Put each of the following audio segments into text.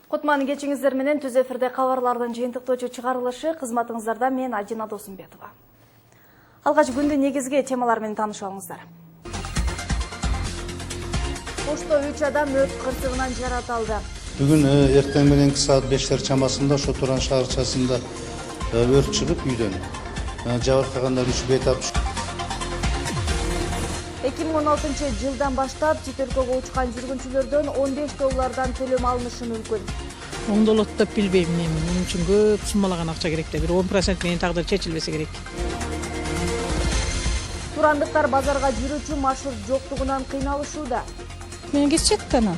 Кутман кечиңиздер менен түз эфирде кабарлардын жыйынтыктоочу чыгарылышы кызматыңыздарда мен Ажина Досумбетова. Алгач күндүн негизги темалары менен таанышып алыңыздар. Ошто 3 адам өрт кырсыгынан жаратылды. Бүгүн эртең мененки саат 5 чамасында Шотуран шаарчасында өрт чыгып үйдөн жабыркагандар 3 бейтап. 2016-жылдан баштап чет өлкөгө учкан жүргүнчүлөрдөн $15 төлөм алынышы мүмкүн. Оңдолот деп билбейм мен. Мунун үчүн көп суммалаган акча керек да. Бир 10% менен тагдыр чечилбесе керек. Турандыктар базарга жүрүүчү маршрут жоктугунан кыйналышууда. Мен кетчеттен.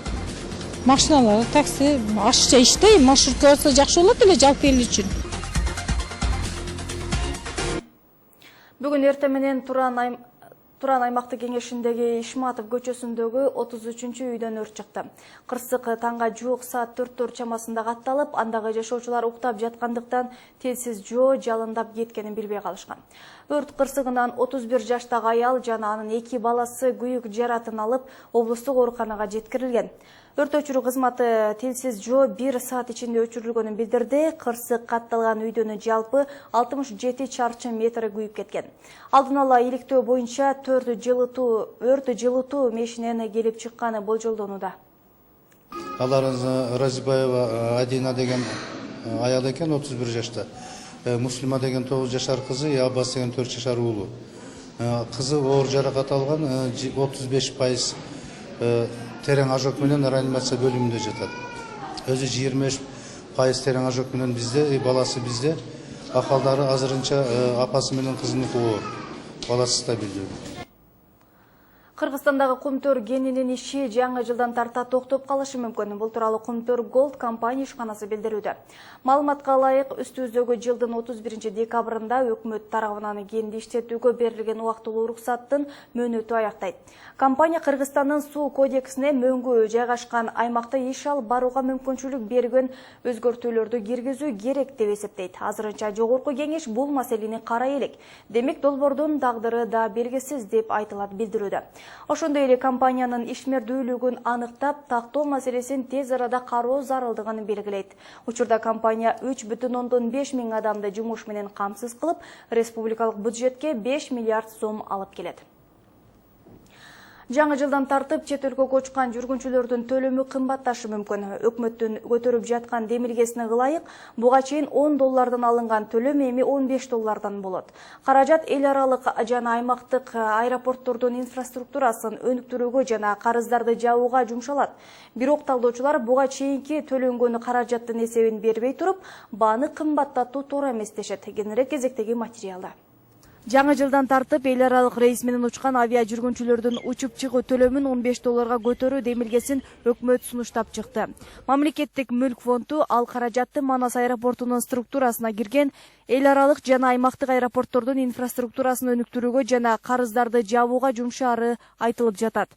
Машиналар, такси, ашча иштейм, маршрутка барса жакшы болот эле жалпы эл үчүн. Бүгүн эртең менен Туран аймактык кеңешиндеги Ишматов көчөсүндөгү 33-үйдөн өрт чыкты. Кырсык таңга жуук саат 4 чамасында катталып, андагы жашоочулар уктап жаткандыктан телсиз жоо жалындап кеткенин билбей калышкан. Өрт кырсыгынан 31 жаштагы аял жана анын 2 баласы күйүк жаратын алып, облустук ооруканага жеткирилген. Өрт өчүрүү кызматы телсиз жоо 1 саат ичинде өчүрүлгөнүн билдирди. Кырсык катталган үйдөнүн жалпы 67 чарчы метри күйүп кеткен. Алдын ала иликтөө боюнча өрт жылытуу мешинен келип чыкканы болжолдонууда. Аларыңыз Разибаева Адина деген аял экен, 31 жашта. Муслима деген 9 жашар кызы, Аббас деген 4 жашар уулу. Кызы оор жаракат алган, 35% терең ожог менен реанимация бөлүмүндө жатат. Өзү 25% терең ожог менен бизде, баласы бизде. Акалдары азырынча апасы менен кызыныкы оор. Баласы стабилдүү. Кыргызстандагы Кумтөр кенинин иши жаңы жылдан тарта токтоп калышы мүмкүн. Бул тууралуу Кумтөр Голд компания ишканасы билдирүүдө. Маалыматка ылайык, үстүбүздөгү жылдын 31 декабрында өкмөт тарабынан кенди иштетүүгө берилген убактылуу уруксаттын мөөнөтү аяктайт. Компания Кыргызстандын суу кодексине мөңгү жайгашкан аймакта иш алып барууга мүмкүнчүлүк берген өзгөртүүлөрдү киргизүү керек деп эсептейт. Азырынча жогорку кеңеш бул маселени карай элек. Демек долбоордун тагдыры да белгисиз деп айтылат билдирүүдө. Ошондой эле компаниянын ишмердүүлүгүн аныктап, тактоо маселесин тез арада кароо зарылдыгын белгилейт. Учурда компания 3,5 миң адамды жумуш менен камсыз кылып, республикалык бюджетке 5 миллиард сом алып келет. Жаңы жылдан тартып чет өлкөгө учкан жүргүнчүлөрдүн төлөмү кымбатташы мүмкүн. Өкмөттүн көтөрүп жаткан демилгесине ылайык, буга чейин $10 алынган төлөм эми $15 болот. Каражат эл аралык жана аймактык аэропорттордун инфраструктурасын өнүктүрүүгө жана карыздарды жабууга жумшалат. Бирок талдоочулар буга чейинки төлөнгөн каражаттын эсебин бербей туруп, бааны кымбаттатуу туура эмес дешет. Кененирээк кезектеги материалда. Жаңы жылдан тартып эл аралык рейс менен учкан авиа жүргүнчүлөрдүн учуп чыгуу төлөмүн $15 көтөрүү демилгесин өкмөт сунуштап чыкты. Мамлекеттик мүлк фонду ал каражатты Манас аэропортунун структурасына кирген эл аралык жана аймактык аэропорттордун инфраструктурасын өнүктүрүүгө жана карыздарды жабууга жумшаары айтылып жатат.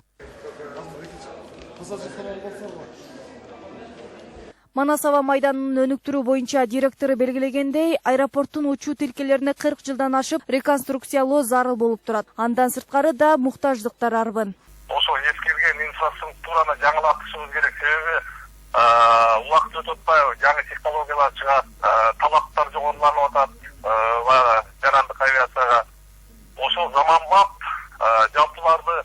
Манас аба майданын өнүктүрүү боюнча директору белгилегендей, аэропорттун учуу тилкелерине 40 жылдан ашып реконструкциялоо зарыл болуп турат. Андан сырткары да муктаждыктар арбын. Ошо эскирген инфраструктураны жаңылатышыбыз керек. Себеби убакыт өтүп атпайбы, жаңы технологиялар чыгат, талаптар жогоруланып атат, жарандык авиацияга. Ошол заманбап жалпыларды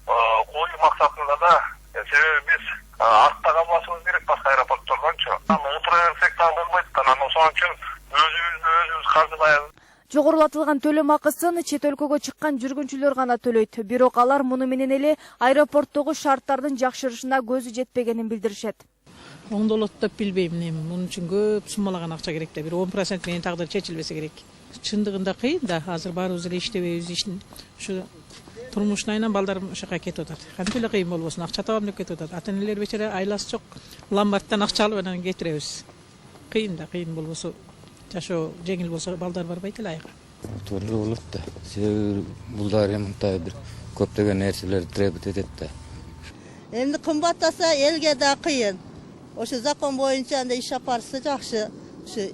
коюу максатында да, себеби биз артта калбашыбыз керек башка аэропорттордончу. Отура берсек да болбойт, анан ошон үчүн өзүбүз каржылайбыз. Жогорулатылган төлөм акысын чет өлкөгө чыккан жүргүнчүлөр гана төлөйт. Бирок алар муну менен эле аэропорттогу шарттардын жакшырышына көзү жетпегенин билдиришет. Оңдолот деп билбейм мен. Мунун үчүн көп суммалаган акча керек да. Бир 10% менен тагдыр чечилбесе керек. Чындыгында кыйын да. Азыр баарыбыз эле иштебейбиз, ушу турмушун айынан балдарым ошо жака кетип атат. Кантип эле кыйын болбосун, акча табам деп кетип атат. Ата-энелер бечара айласы жок. Ломбардтан акча алып анан кетиребиз. Кыйын да, кыйын болбосо, жашоо жеңил болсо балдар барбайт эле айга. Туура болот да. Себеби булдар ремонтта бир көптөгөн нерселер требут этет да. Эмне кымбаттаса элге да кыйын. Ошо закон боюнча анда иш алып барса жакшы. Ушу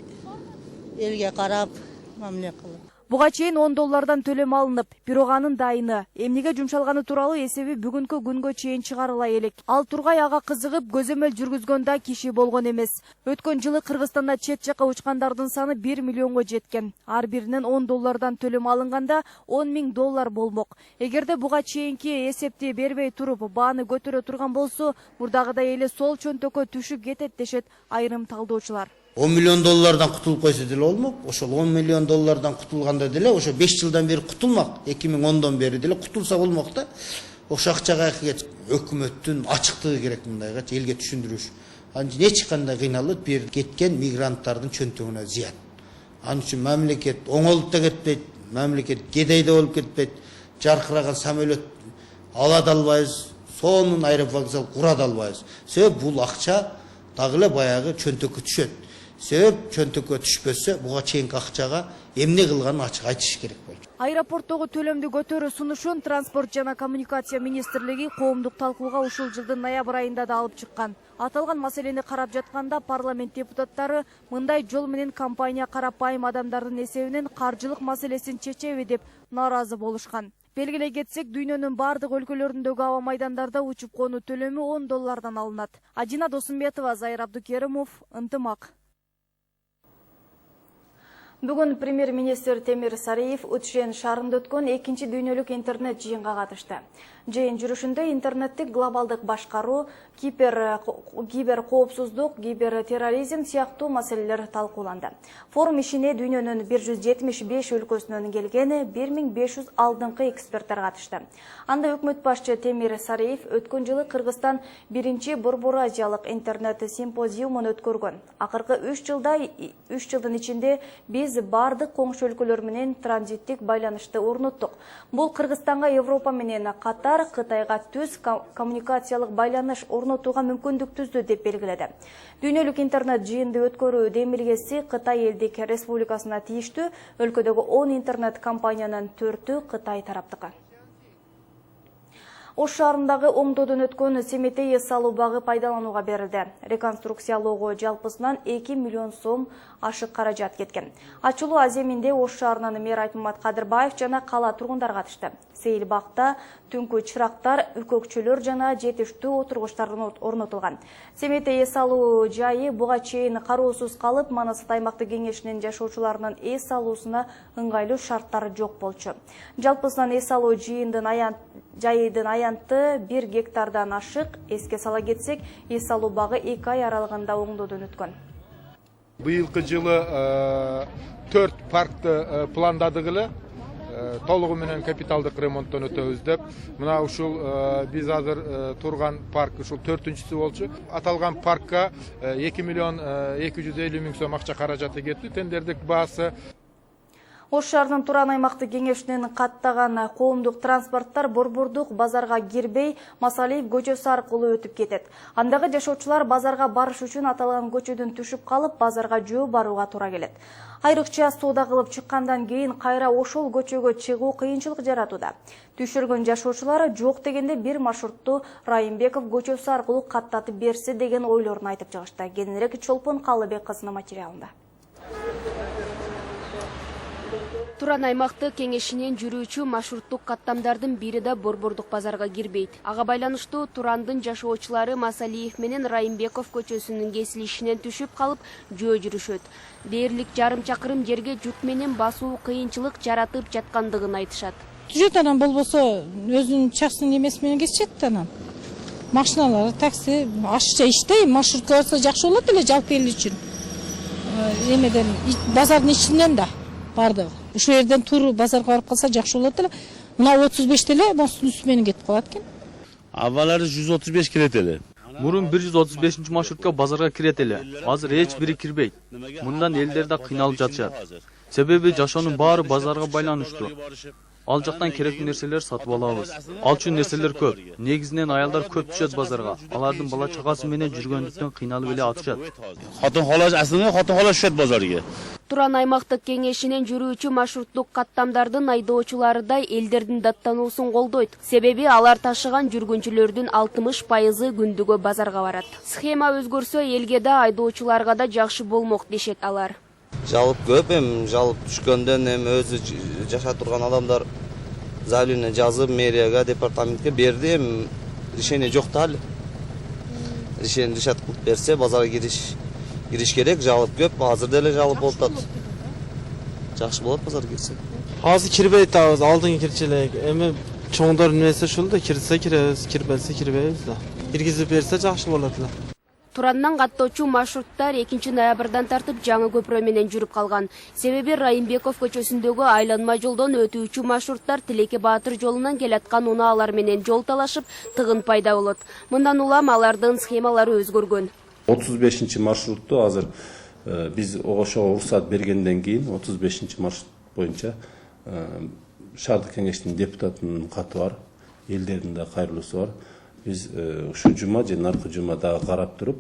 элге карап мамиле кылып. Буга чейин 10 доллардан төлөм алынып, бирок анын дайыны, эмнеге жумшалганы тууралуу эсеби бүгүнкү күнгө чейин чыгарыла элек. Ал Тургай ага кызыгып, көзөмөл жүргүзгөн да киши болгон эмес. Өткөн жылы Кыргызстанда чет жакка учкандардын саны 1 миллионго жеткен. Ар биринен 10 доллардан төлөм алынганда 10 000 доллар болмок. Эгерде буга чейинки эсепти бербей туруп, бааны көтөрө турган болсо, мурдагыдай эле сол чөнтөккө түшүп кетет дешет айрым талдоочулар. 10 миллион доллардан кутулуп койсо деле болмок. Ошол 10 миллион доллардан кутулганда деле ошо 5 жылдан бери кутулмак. 2010дон бери деле кутулса болмок да. Ошо акчага өкмөттүн ачыктыгы керек мындайга элге түшүндүрүш. Анчы эч кандай кыйналып бир кеткен мигранттардын чөнтөгүнө зыян. Анын үчүн мамлекет оңолуп да кетпейт, мамлекет кедей да болуп кетпейт. Жаркыраган самолет ала да албайбыз, сонун аэровокзал кура да албайбыз. Себеп бул акча дагы эле баягы чөнтөккө түшөт. Себеп чөнтөккө түшпөсө, буга чейинки акчага эмне кылганын ачык айтыш керек болчу. Аэропорттогу төлөмдү көтөрүү сунушун Транспорт жана коммуникация министрлиги коомдук талкууга ушул жылдын ноябрь айында да алып чыккан. Аталган маселени карап жатканда парламент депутаттары мындай жол менен компания карапайым адамдардын эсебинен каржылык маселесин чечеби деп нааразы болушкан. Белгилей кетсек, дүйнөнүн бардык өлкөлөрүндөгү аба майдандарда учуп конуу төлөмү 10 доллардан алынат. Адина Досумбетова, Зайыр Абдукеримов, Ынтымак. Бүгүн премьер-министр Темир Сариев Утшен шаарында өткөн 2-чи дүйнөлүк интернет жыйынга катышты. Жыйын жүрүшүндө интернеттик глобалдык башкаруу, кибер коопсуздук, кибертерроризм сыяктуу маселелер талкууланды. Форум ишине дүйнөнүн 175 өлкөсүнөн келген 1500 алдыңкы эксперттер катышты. Анда өкмөт башчы Темир Сариев өткөн жылы Кыргызстан 1-чи Борбор Азиялык интернет симпозиумун өткөргөн. Акыркы 3 жылдын ичинде биз бардык коңшу өлкөлөр менен транзиттик байланышты орноттук. Бул Кыргызстанга Европа менен катар Кытайга түз коммуникациялык байланыш орнотууга мүмкүндүк түздү деп белгиледи. Дүйнөлүк интернет жыйынды өткөрүү демилгеси Кытай элдик республикасына тийиштүү, өлкөдөгү 10 интернет компаниянын 4-ü Кытай тараптыкы. Ош шаарындагы оңдоодон өткөн Семетей эс алуу багы пайдаланууга берилди. Реконструкциялоого жалпысынан 2 миллион сом ашык каражат кеткен. Ачылуу аземинде Ош шаарынын мэри Айтмамат Кадырбаев жана кала тургундары катышты. Сейил бакта түнкү чырактар, үкөкчөлөр жана жетиштүү отургучтар орнотулган. Семетей эс алуу жайы буга чейин кароосуз калып, Манасат аймактык кеңешинин жашоочуларынын эс алуусуна ыңгайлуу шарттары жок болчу. Жалпысынан эс алуу жайыдын аянты 1 гектардан ашык. Эске сала кетсек, эс алуу багы 2 ай аралыгында оңдоодон өткөн. Быйылкы жылы 4 паркты пландадык эле. Толугу менен капиталдык ремонттон өтөбүз деп. Мына ушул биз азыр турган парк ушул 4-чүсү болчу. Аталган паркка 2 миллион 250 миң сом акча каражаты кетти. Тендердик баасы Ош шаарынын Туран аймактык кеңешинин каттаган коомдук транспорттар Борбордук базарга кирбей, Масалиев көчөсү аркылуу өтүп кетет. Андагы жашоочулар базарга барыш үчүн аталган көчөдөн түшүп калып, базарга жөө барууга туура келет. Айрыкча соода кылып чыккандан кийин кайра ошол көчөгө чыгуу кыйынчылык жаратууда. Түшүргөн жашоочулар жок дегенде бир маршрутту Райымбеков көчөсү аркылуу каттатып берсе деген ойлорун айтып чыгышты. Кененирээк Чолпон Калыбек кызынын материалында. Туран аймактык кеңешинин жүрүүчү маршруттук каттамдардын бири да Борбордук базарга кирбейт. Ага байланыштуу Турандын жашоочулары Масалиев менен Райымбеков көчөсүнүн кесилишинен түшүп калып, жөө жүрүшөт. Дээрлик жарым чакырым жерге жүк менен басуу кыйынчылык жаратып жаткандыгын айтышат. Түшөт анан болбосо өзүнүн частный эмеси менен кесишет анан. Машиналар, такси ашыкча иштей, маршрутка барса жакшы болот эле жалпы эл үчүн. Эмеден базардын ичинен да бардыгы. Ушул жерден тур базарга барып калса жакшы болот эле. Мына 35 эле мостун үстү менен кетип калат экен. Аввалары 135 кирет эле. Мурун 135 маршрутка базарга кирет эле. Азыр эч бири кирбейт. Мындан элдер да кыйналып жатышат. Себеби жашоонун баары базарга байланыштуу. Ал жактан керектүү нерселер сатып алабыз. Ал үчүн нерселер көп. Негизинен аялдар көп түшөт базарга. Алардын бала чагасы менен жүргөндүктөн кыйналып эле атышат. Хатын холаш асылы хатын холаш түшөт базарга. Туран аймактык кеңешинин жүрүүчү маршруттук каттамдардын айдоочулары да элдердин даттануусун колдойт. Себеби алар ташыган жүргүнчүлөрдүн 60% күндүгө базарга барат. Схема өзгөрсө элге да айдоочуларга да жакшы болмок дешет алар. Жалып көп, жалып түшкөндөн өзү жашап турган адамдар заявление жазып мэрияга, департаментке берди, решение жок да али. Решение решат кылып берсе, базарга кириш керек, жалып көп, азыр деле жалып болуп атат. Жакшы болот базарга кирсе. Азыр кирбей атабыз, алдыңга кирчү элек. Эми чоңдор немесе ушул да кирсе киребиз, кирбесе кирбейбиз да. Киргизип берсе жакшы болот эле. Тураннан каттоочу маршруттар 2 ноябрдан тартып жаңы көпүрө менен жүрүп калган. Себеби Райымбеков көчөсүндөгү айланма жолдон өтүүчү маршруттар Тилеке Баатыр жолунан келаткан унаалар менен жол талашып, тыгын пайда болот. Мындан улам алардын схемалары өзгөргөн. 35 маршрутту азыр биз ошого уруксат бергенден кийин 35 маршрут боюнча шаардык кеңештин депутатынын каты бар, элдердин да кайрылуусу бар. Biz şu cuma, narkı cuma daha karab durup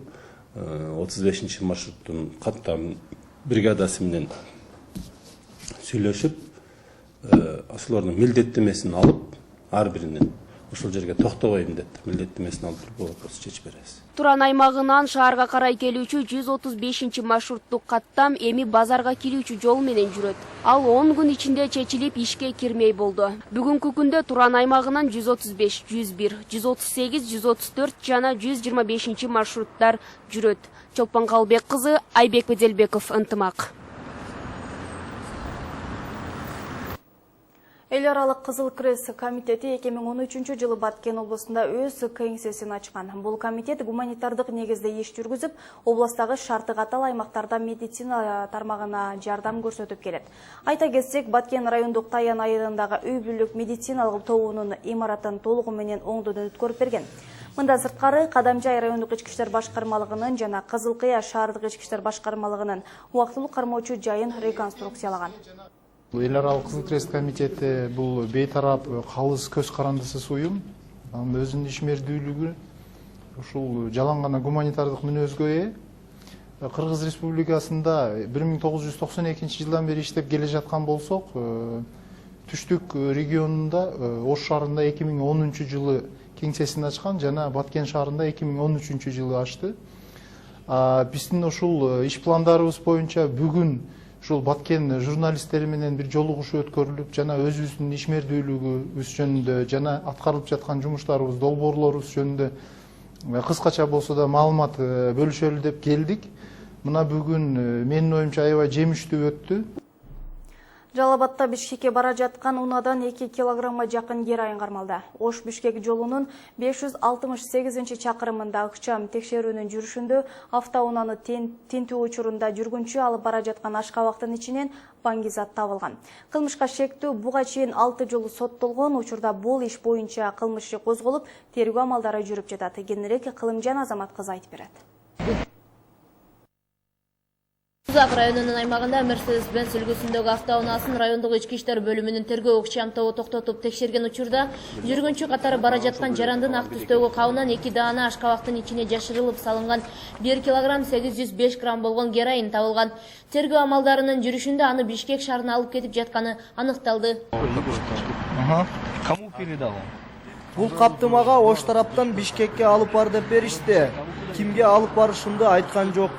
35. marşruttun kattan brigadası bilen söyleşip asıllarının mildetlemesini alıp har birinden ошол жерге токтобойм деп милдеттемесин алып туруп вопросу чечип беребиз. Туран аймагынан шаарга карай келүүчү 135 маршруттук каттам эми базарга кирүүчү жол менен жүрөт. Ал 10 күн ичинде чечилип ишке кирмей болду. Бүгүнкү күндө Туран аймагынан 135, 101, 138, 134 жана 125 маршруттар жүрөт. Чолпон Калбек кызы, Айбек Беделбеков, Ынтымак. Эл аралык Кызыл Крест комитети 2013 жылы Баткен облусунда өз кеңсесин ачкан. Бул комитет гуманитардык негизде иш жүргүзүп, облустагы шарты катал аймактарда медицина тармагына жардам көрсөтүп келет. Айта кетсек, Баткен райондук Таян айылындагы үй бүлүк медициналык тобунун имаратын толугу менен оңдон өткөрүп берген. Мындан сырткары Кадамжай райондук ички иштер башкармалыгынын жана Кызыл Кыя шаардык ички иштер башкармалыгынын убактылуу кармоочу жайын реконструкциялаган. Эл аралык Кызыл Крест комитети бул бейтарап калыс көз карандысыз уюм. Анын өзүнүн ишмердүүлүгү ушул жалаң гана гуманитардык мүнөзгө ээ. Кыргыз Республикасында 1992 жылдан бери иштеп келе жаткан болсок, түштүк регионунда Ош шаарында 2010 жылы кеңсесин ачкан жана Баткен шаарында 2013 жылы ачты. Биздин ушул иш пландарыбыз боюнча бүгүн ушул Баткен журналисттери менен бир жолугушуу өткөрүлүп, жана өзүбүздүн ишмердүүлүгүбүз жөнүндө жана аткарылып жаткан жумуштарыбыз, долбоорлорубуз жөнүндө кыскача болсо да маалымат бөлүшөлү деп келдик. Мына бүгүн менин оюмча аябай жемиштүү өттү. Жалалабадта Бишкекке бара жаткан унадан 2 килограмма жакын героин кармалды. Ош-Бишкек жолунун 568 чакырымында ыкчам текшерүүнүн жүрүшүндө автоунаны тинтүү учурунда жүргүнчү алып бара жаткан ашкабактын ичинен баңгизат табылган. Кылмышка шектүү буга чейин 6 жолу соттолгон. Учурда бул иш боюнча кылмыш иши козголуп, тергөө амалдары жүрүп жатат. Кененирээк Кылымжан Азамат кызы айтып берет. Сузак районунун аймагында Mercedes-Benz үлгүсүндөгү автоунаасын райондук ички иштер бөлүмүнүн тергөө ыкчам тобу токтотуп текшерген учурда жүргүнчү катары бара жаткан жарандын ак түстөгү кабынан 2 даана ашкабактын ичине жашырылып салынган 1 килограмм 805 грамм болгон героин табылган. Тергөө амалдарынын жүрүшүндө аны Бишкек шаарына алып кетип жатканы аныкталды. Кому передал? Бул каптымага Ош тараптан Бишкекке алып бар деп беришти. Кимге алып барышымды айткан жок.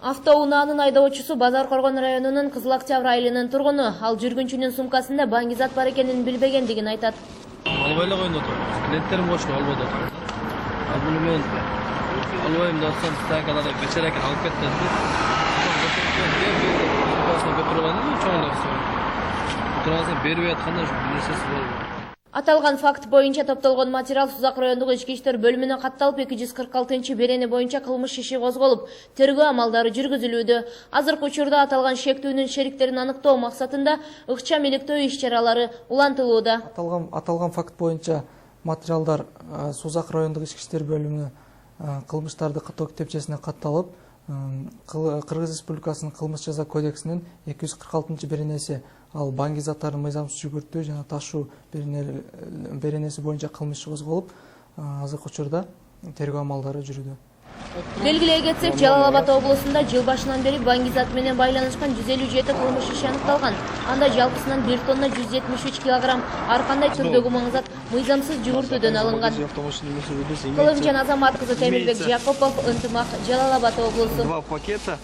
Автоунаанын айдоочусу Базар Коргон районунун Кызыл Октябрь айылынын тургуну. Ал жүргүнчүнүн сумкасында баңгизат бар экенин билбегендигин айтат. Албай эле койгон отур. Клиенттерим кошуп албайт отур. Буну мен албайм деп атсам, станкаларда бечара экен алып кетти. Бербей атканда нерсеси болду. Аталган факт боюнча топтолгон материал Сузак райондук ички иштер бөлүмүнө катталып 246-берени боюнча кылмыш иши козголуп, тергөө амалдары жүргүзүлүүдө. Азыркы учурда аталган шектүүнүн шериктерин аныктоо максатында ыкчам иликтөө иш-чаралары улантылууда. Аталган факт боюнча материалдар Сузак райондук ички иштер бөлүмүнө кылмыштарды каттоо китепчесине катталып, Кыргыз Республикасынын кылмыш жаза кодексинин 246-беренеси ал баңгизаттардын мыйзамсыз жүгүртүү жана ташуу беренеси боюнча кылмыш иши козголуп, азыркы учурда тергөө амалдары жүрүүдө. Белгилей кетсек, Жалал Абад облусунда жыл башынан бери баңгизат менен байланышкан 157 кылмыш иши аныкталган. Анда жалпысынан 1 тонна 173 килограмм ар кандай түрдөгү маңызат мыйзамсыз жүгүртүүдөн алынган. Кылымжан Азамат кызы Темирбек Жакупов, Ынтымак, Жалал Абад облусу. 2 пакета.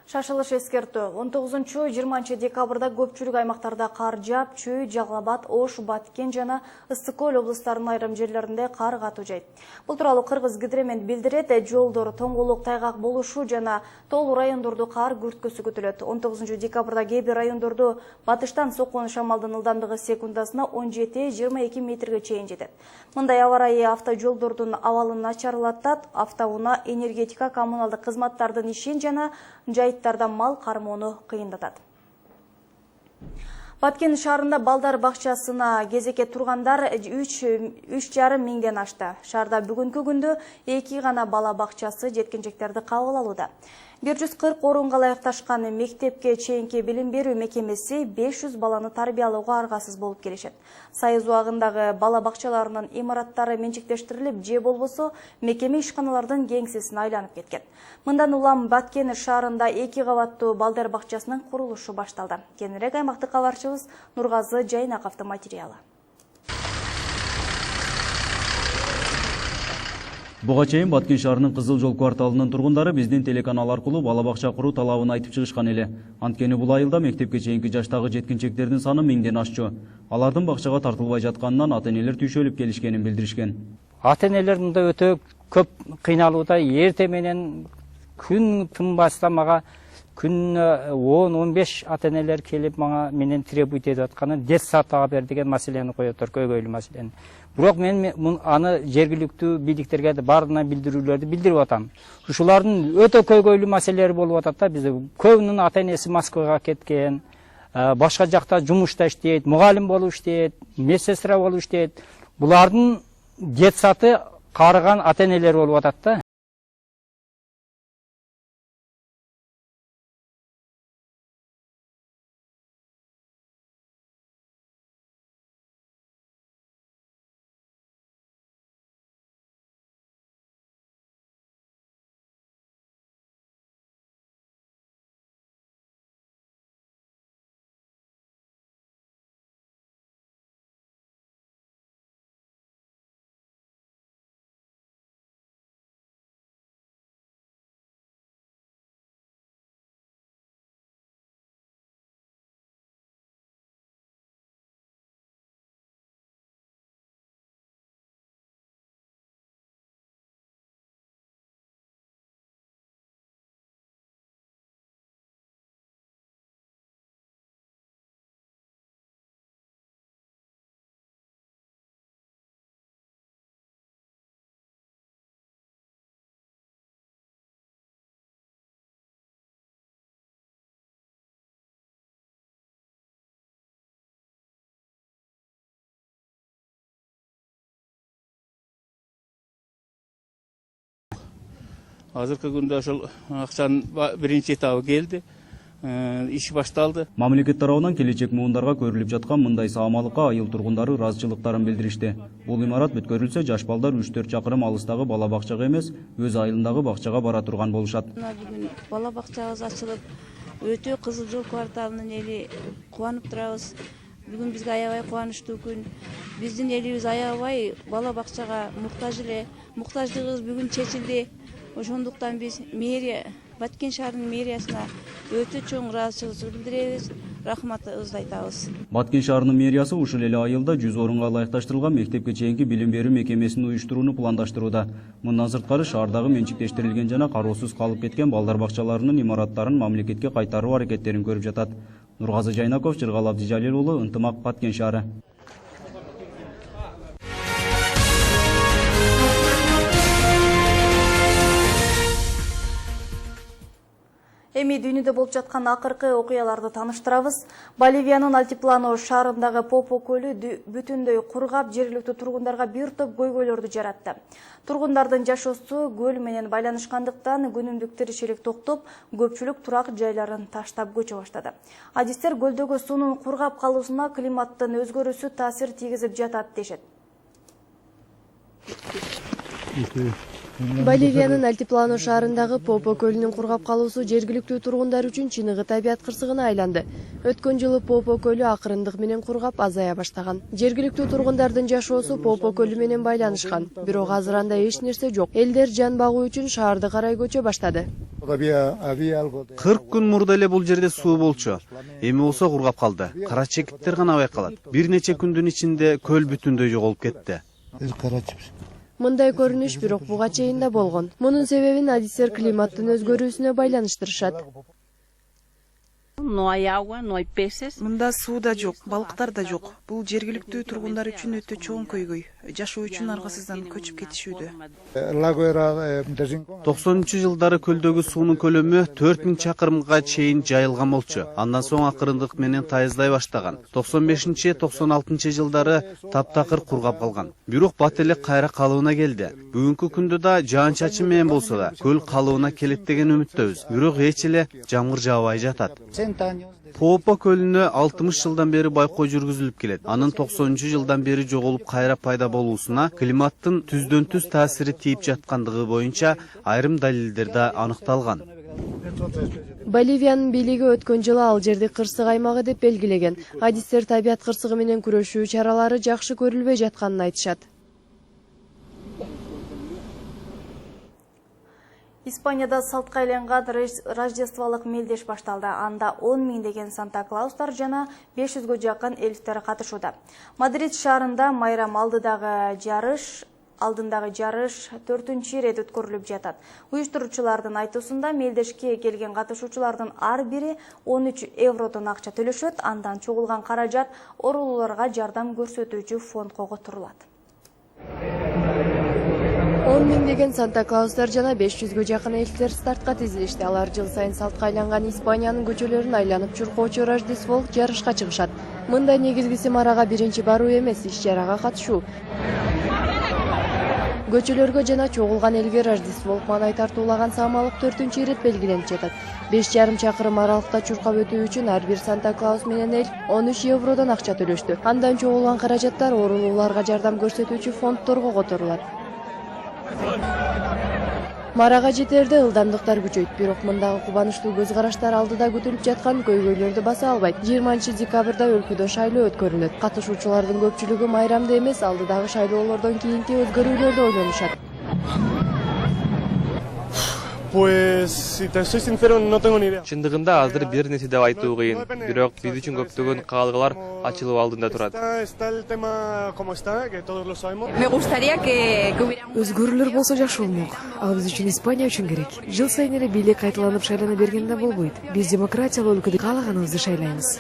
Шашылыш эскертүү. 19-20 декабрда көпчүлүк аймактарда кар жаап, Чүй, Жалал Абад, Ош, Баткен жана Ыстык Көл облустарынын айрым жерлеринде кар катуу жайт. Бул тууралуу Кыргыз Гидромет билдирет. Жолдор тоңголук, тайгак болушу жана тоолуу райондорду кар күрткөсү күтүлөт. 19 декабрда кээ бир райондорду батыштан соккон шамалдын ылдамдыгы секундасына 17-22 метрге чейин жетет. Мындай аба ырайы автожолдордун абалын начарлатат, автоунаа, энергетика, коммуналдык кызматтардын ишин жана жайыттарда мал кармоону кыйындатат. Баткен шаарында балдар бакчасына кезекке тургандар 3,5 миңден ашты. Шаарда бүгүнкү күндө 2 гана бала бакчасы жеткинчектерди кабыл алууда. 140 орунга ылайыкташкан мектепке чейинки билим берүү мекемеси 500 баланы тарбиялоого аргасыз болуп келишет. Сайыз убагындагы бала бакчаларынын имараттары менчиктештирилип, же болбосо мекеме ишканалардын кеңсесине айланып кеткен. Мындан улам Баткен шаарында 2 кабаттуу балдар бакчасынын курулушу башталды. Кененирээк аймактык кабарчыбыз Нургазы Жайнаковдун материалы. Буга чейин Баткен шаарынын Кызыл жол кварталынын тургундары биздин телеканал аркылуу бала бакча куруу талабын айтып чыгышкан эле. Анткени бул айылда мектепке чейинки жаштагы жеткинчектердин саны 1000ден ашчу. Алардын бакчага тартылбай жатканынан ата-энелер түйшөлүп келишкенин билдиришкен. Ата-энелер мында өтө көп кыйналууда. Эрте менен күн тынбастан мага күн 10-15 ата-энелер келип мага менен требуйт этип атканын, дет саатага бер деген маселени коёттор, көйгөйлүү маселени. Бирок мен аны жергиликтүү бийликтерге баарына билдирүүлөрдү билдирип атам. Ушулардын өтө көйгөйлүү маселелери болуп атат да. Бизде көбүнүн ата-энеси Москвага кеткен, башка жакта жумушта иштейт, мугалим болуп иштейт, медсестра болуп иштейт. Булардын дет сааты карыган ата-энелер болуп атат да. Азыркы күндө ошол акчанын биринчи этабы келди. Иш башталды. Мамлекет тарабынан келечек муундарга көрүлүп жаткан мындай саамалыкка айыл тургундары ыраазычылыктарын билдиришти. Бул имарат бүткөрүлсө, жаш балдар 3-4 чакырым алыстагы бала бакчага эмес, өз айылындагы бакчага бара турган болушат. Бүгүн бала бакчабыз ачылып, өтө Кызыл жол кварталынын эли кубанып турабыз. Бүгүн бизге аябай кубанычтуу күн. Биздин элибиз аябай бала бакчага муктаж эле. Муктаждыгыбыз бүгүн чечилди. Ошондуктан биз мэрия, Баткен шаарынын мэриясына өтө чоң ыраазычылык билдиребиз, рахматыбызды айтабыз. Баткен шаарынын мэриясы ушул эле айылда 100 орунга ылайыкташтырылган мектепке чейинки билим берүү мекемесин уюштурууну пландаштырууда. Мындан сырткары шаардагы менчиктештирилген жана кароосуз калып кеткен балдар бакчаларынын имараттарын мамлекетке кайтаруу аракеттерин көрүп жатат. Нургазы Жайнаков, Жыргал Абдижалил уулу, Ынтымак, Баткен шаары. Эми дүйнөдө болуп жаткан акыркы окуяларды таныштырабыз. Боливиянын Альтиплано шаарындагы Попо көлү бүтүндөй кургап, жергиликтүү тургундарга бир топ көйгөйлөрдү жаратты. Тургундардын жашоосу көл менен байланышкандыктан күнүмдүк тиричилик токтоп, көпчүлүк турак жайларын таштап көчө баштады. Адистер көлдөгү суунун кургап калуусуна климаттын өзгөрүүсү таасир тийгизип жатат дешет. Боливиянын Альтиплано шаарындагы Попо көлүнүн кургап калуусу жергиликтүү тургундар үчүн чыныгы табият кырсыгына айланды. Өткөн жылы Попо көлү акырындык менен кургап азая баштаган. Жергиликтүү тургундардын жашоосу Попо көлү менен байланышкан. Бирок азыр анда эч нерсе жок. Элдер жан багуу үчүн шаарды карай көчө баштады. 40 күн мурда эле бул жерде суу болчу. Эми болсо кургап калды. Кара чекиттер гана байкалат. Бир нече күндүн ичинде көл бүтүндөй жоголуп кетти. Мындай көрүнүш бирок буга чейин да болгон. Мунун себебин адистер климаттын өзгөрүүсүнө байланыштырышат. Мында суу да жок, балыктар да жок. Бул жергиликтүү тургундар үчүн өтө чоң көйгөй. Жашоо үчүн аргасыздан көчүп кетишүүдө. 90-жылдары көлдөгү суунун көлөмү 4000 чакырымга чейин жайылган болчу. Андан соң акырындык менен тайызлай баштаган. 95-96 жылдары таптакыр кургап калган. Бирок бат эле кайра калыбына келди. Бүгүнкү күндө да жаан чачын менен болсо да көл калыбына келет деген үмүттөбүз. Бирок эч эле жамгыр жаабай жатат. Попо көлүнө 60 жылдан бери байкоо жүргүзүлүп келет. Анын 90-жылдан бери жоголуп кайра пайда болуусуна климаттын түздөн түз таасири тийип жаткандыгы боюнча айрым далилдер да аныкталган. Боливиянын бийлиги өткөн жылы ал жерди кырсык аймагы деп белгилеген. Адистер табият кырсыгы менен күрөшүү чаралары жакшы көрүлбөй жатканын айтышат. Испанияда салтка айланган рождестволук мелдеш башталды. Анда 10 миңдеген Санта Клаустар жана 500гө жакын эльфтер катышууда. Мадрид шаарында майрам алдындагы жарыш 4-чү ирет өткөрүлүп жатат. Уюштуруучулардын айтуусунда мелдешке келген катышуучулардын ар бири 13 евродон акча төлөшөт. Андан чогулган каражат оорулууларга жардам көрсөтүүчү фондко которулат. 10 миңдеген Санта Клаустар жана 500гө жакын эльфтер стартка тизилишти. Алар жыл сайын салтка айланган Испаниянын көчөлөрүн айланып чуркоочу рождестволук жарышка чыгышат. Мында негизгиси марага биринчи баруу эмес, иш-чарага катышуу. Көчөлөргө жана чогулган элге рождестволук маанай тартуулаган самалык 4-чү ирет белгиленип жатат. 5,5 чакырым аралыкта чуркап өтүү үчүн ар бир Санта Клаус менен эльф 13 евродон акча төлөштү. Андан чогулган каражаттар оорулууларга жардам көрсөтүүчү фондторго которулат. Марага жетерде ылдамдыктар күчөйт, бирок мындагы кубанычтуу көз караштар алдыда күтүлүп жаткан көйгөйлөрдү баса албайт. 20-декабрда өлкөдө шайлоо өткөрүлөт. Катышуучулардын көпчүлүгү майрамды эмес, алдыдагы шайлоолордон кийинки өзгөрүүлөрдү ойлонушат. Чындыгында азыр бир нерсе деп айтуу кыйын, бирок биз үчүн көптөгөн каалгалар ачылып алдында турат. Өзгөрүүлөр болсо жакшы болмок. Ал биз үчүн Испания үчүн керек. Жыл сайын эле бийлик кайталанып шайлана бергенде болбойт. Биз демократиялуу өлкөдө каалаганыбызды шайлайбыз.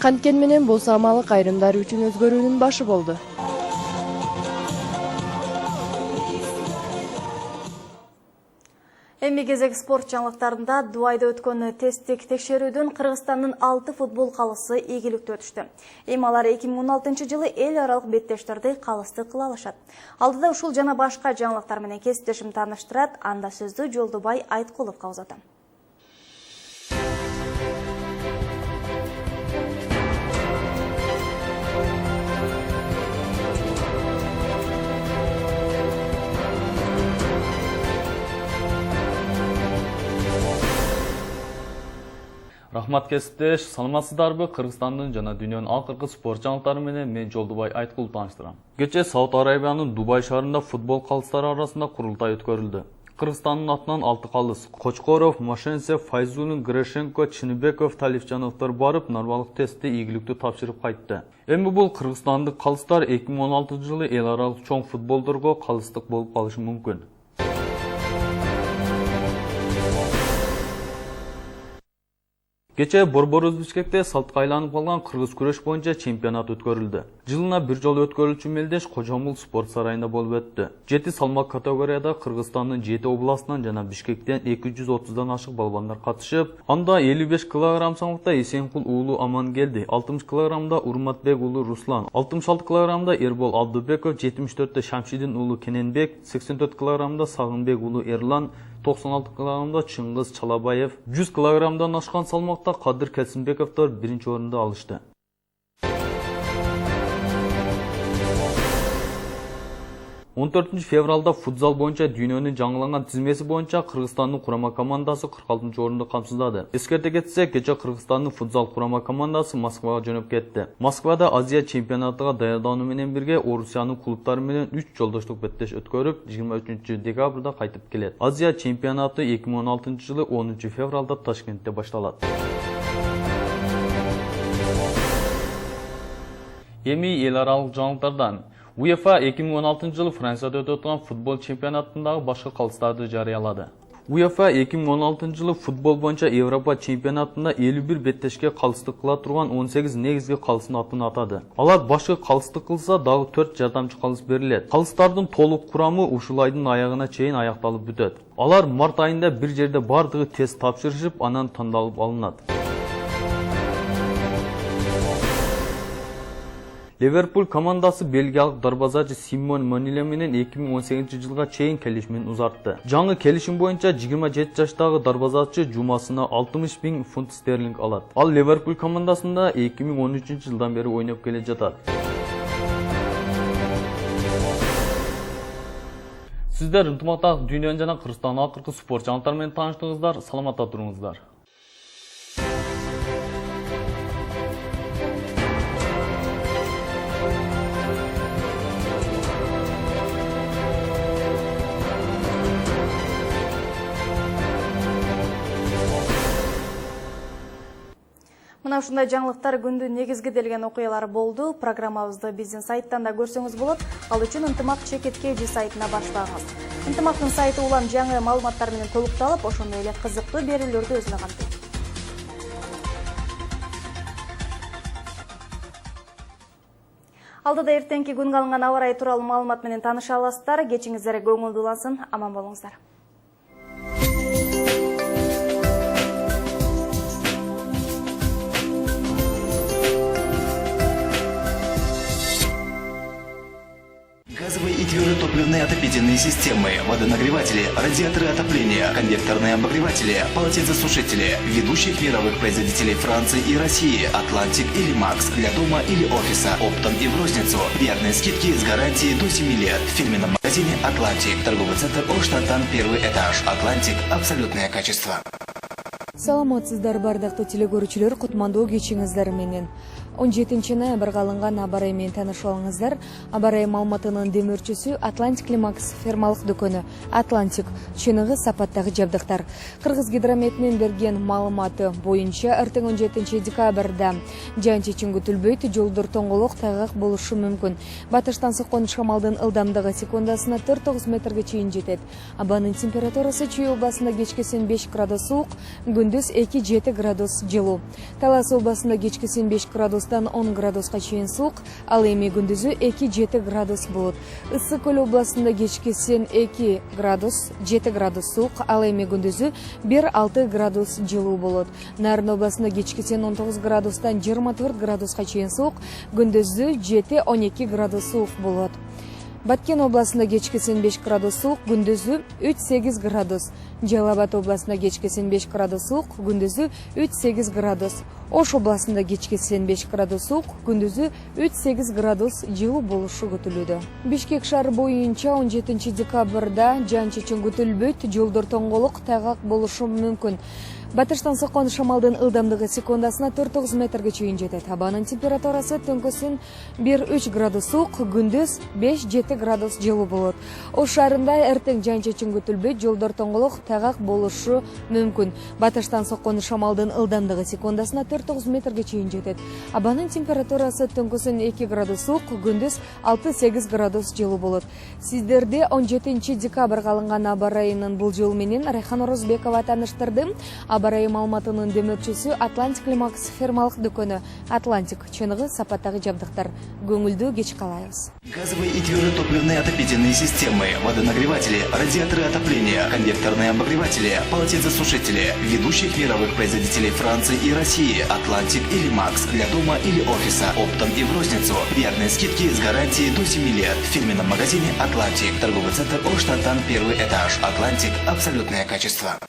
Канткен менен бул самалык айрымдар үчүн өзгөрүүнүн башы болду. Эми кезек спорт жаңылыктарында Дубайда өткөн тесттик текшерүүдөн Кыргызстандын 6 футбол калысы ийгиликтүү өтүштү. Эми алар 2016 жылы эл аралык беттештерди калысты кыла алышат. Алдыда ушул жана башка жаңылыктар менен кесиптешим тааныштырат. Анда сөздү Жолдубай Айткуловго узатам. Рахмат кесиптеш, саламатсыздарбы? Кыргызстандын жана дүйнөнүн акыркы спорт жаңылыктары менен мен Жолдубай Айткулов тааныштырам. Кечээ Сауд Арабиянын Дубай шаарында футбол калыстары арасында курултай өткөрүлдү. Кыргызстандын атынан 6 калыс Кочкоров, Машенцев, Файзулин, Грешенко, Чинибеков, Талифжановдор барып, нормалык тестти ийгиликтүү тапшырып кайтты. Эми бул кыргызстандык калыстар 2016 жылы эл аралык чоң футболдорго калыстык болуп калышы мүмкүн. Кечээ Борбор Бишкекте салтка айланып калган кыргыз күрөш боюнча чемпионат өткөрүлдү. Жылына бир жолу өткөрүлчү мелдеш Кожомул спорт сарайында болуп өттү. 7 салмак категорияда Кыргызстандын 7 областынан жана Бишкектен 230дан ашык балбандар катышып, анда 55 кг салмакта Эсенкул уулу Амангелди, 60 кг Урматбек уулу Руслан, 66 кг Эрбол Абдубеков, 74 Шамшидин уулу Кененбек, 84 кг Сагынбек уулу Эрлан, 96 кг Чыңгыз Чалабаев, 100 кг ашкан салмакта Кадыр Кесимбековдор биринчи орунду алышты. 14 февралда футзал боюнча дүйнөнүн жаңыланган тизмеси боюнча Кыргызстандын курама командасы 46 орунду камсыздады. Эскерте кетсек, кече Кыргызстандын футзал курама командасы Москвага жөнөп кетти. Москвада Азия чемпионатыга даярдануу менен бирге Орусиянын клубтары менен 3 жолдоштук беттеш өткөрүп, 23 декабрда кайтып келет. Азия чемпионаты 2016 жылы 10 февралда Ташкентте башталат. Эми эл аралык жаңылыктардан УЕФА 2016 жылы Францияда өтүп аткан футбол чемпионатындагы башка калыстарды жарыялады. УЕФА 2016 жылы футбол боюнча Европа чемпионатында 51 беттешке калыстык кыла турган 18 негизги калыстын атын атады. Алар башка калыстык кылса, дагы 4 жардамчы калыс берилет. Калыстардын толук курамы ушул айдын аягына чейин аякталып бүтөт. Алар март айында бир жерде бардыгы тест тапшырышып, анан тандалып алынат. Ливерпуль командасы бельгиялык дарбазачы Симон Мониле менен 2018 жылга чейин келишимин узартты. Жаңы келишим боюнча 27 жаштагы дарбазачы жумасына 60 000 фунт стерлинг алат. Ал Ливерпуль командасында 2013 жылдан бери ойноп келе жатат. Сиздер ынтымактагы дүйнөнүн жана Кыргызстандын акыркы спорт жаңылыктары менен тааныштыңыздар. Саламатта туруңуздар. Мына ушундай жаңылыктар күндүн негизгиделген окуялары болду. Программабызды биздин сайттан да көрсөңүз болот. Ал үчүн ынтымак ЧКТ сайтына баштаңыз. Ынтымактын сайты улам жаңы маалыматтар менен толукталып, ошондой эле кызыктуу берүүлөрдү өзүнө камтыйт. Алдыда эртеңки күнгө алынган аба ырайы тууралуу маалымат менен тааныша аласыздар. Кечиңиздер көңүлдүүлансын, аман болуңуздар. Газовые и твердотопливные отопительные системы, водонагреватели, радиаторы отопления, конвекторные обогреватели, полотенцесушители, ведущих мировых производителей Франции и России, Атлантик или Макс, для дома или офиса, оптом и в розницу. Верные скидки с гарантией до 7 лет. В фирменном магазине Атлантик. Торговый центр Оштатан, 1-й этаж. Атлантик. Абсолютное качество. Саламатсыздар бардактуу телекөрүүчүлөр, кутмандуу кечиңиздер менен. 17 ноябрга алынган аба ырайы менен таанышып алыңыздар. Аба ырайы маалыматынын демөөрчүсү Атлантик Лимакс фермалык дүкөнү. Атлантик чыныгы сапаттагы жабдыктар. Кыргыз гидрометинин берген маалыматы боюнча эртең 17 декабрда жаан чечим күтүлбөйт, жолдор тоңголок, тайгак болушу мүмкүн. Батыштан соккон шамалдын ылдамдыгы секундасына 4-9 метрге чейин жетет. Абанын температурасы Чүй областында кечкесин 5 градус суук, күндүз 2-7 градус жылуу. Талас областында кечкесин 5 градустан 10 градуска чейин суук, ал эми күндүзү 2-7 градус болот. Ысык Көл областында кечкесин 2 градус 7 градус суук, ал эми күндүзү 1-6 градус жылуу болот. Нарын областында кечкесин 19 градустан 24 градуска чейин суук, күндүзү 7-12 градус суук болот. Баткен областында кечкесин 5 градус суук, күндүзү 3-8 градус. Жалал Абад областында кечкесин 5 градус суук, күндүзү 3-8 градус. Ош областында кечкесин 5 градус суук, күндүзү 3-8 градус жылуу болушу күтүлүүдө. Бишкек шаары боюнча 17 декабрда жаан чечим күтүлбөйт, жолдор тоңголок, тайгак болушу мүмкүн. Батыштан соккон шамалдын ылдамдыгы секундасына 4-9 метрге чейин жетет. Абанын температурасы түнкүсүн 1-3 градус суук, күндүз 5-7 градус жылуу болот. Ош шаарында эртең жаан чечим күтүлбөйт, жолдор тоңголок, тайгак болушу мүмкүн. Батыштан соккон шамалдын ылдамдыгы секундасына 4-9 метрге чейин жетет. Абанын температурасы түнкүсүн 2 градус суук, күндүз 6-8 градус жылуу болот. Сиздерди 17 декабрга алынган аба ырайынын болжолу менен Райхан Орозбекова тааныштырды. Аба ырайы маалыматынын демөөрчүсү Атлантик Лимакс фермалык дүкөнү. Атлантик чыныгы сапаттагы жабдыктар. Көңүлдүү кеч калайбыз. Газовые и твердотопливные отопительные системы, водонагреватели, радиаторы отопления, конвекторные обогреватели, полотенцесушители, ведущих мировых производителей Франции и России, Атлантик или Макс, для дома или офиса, оптом и в розницу. Верные скидки с гарантией до 7 лет. В фирменном магазине Атлантик. Торговый центр Оштатан, 1-й этаж. Атлантик. Абсолютное качество.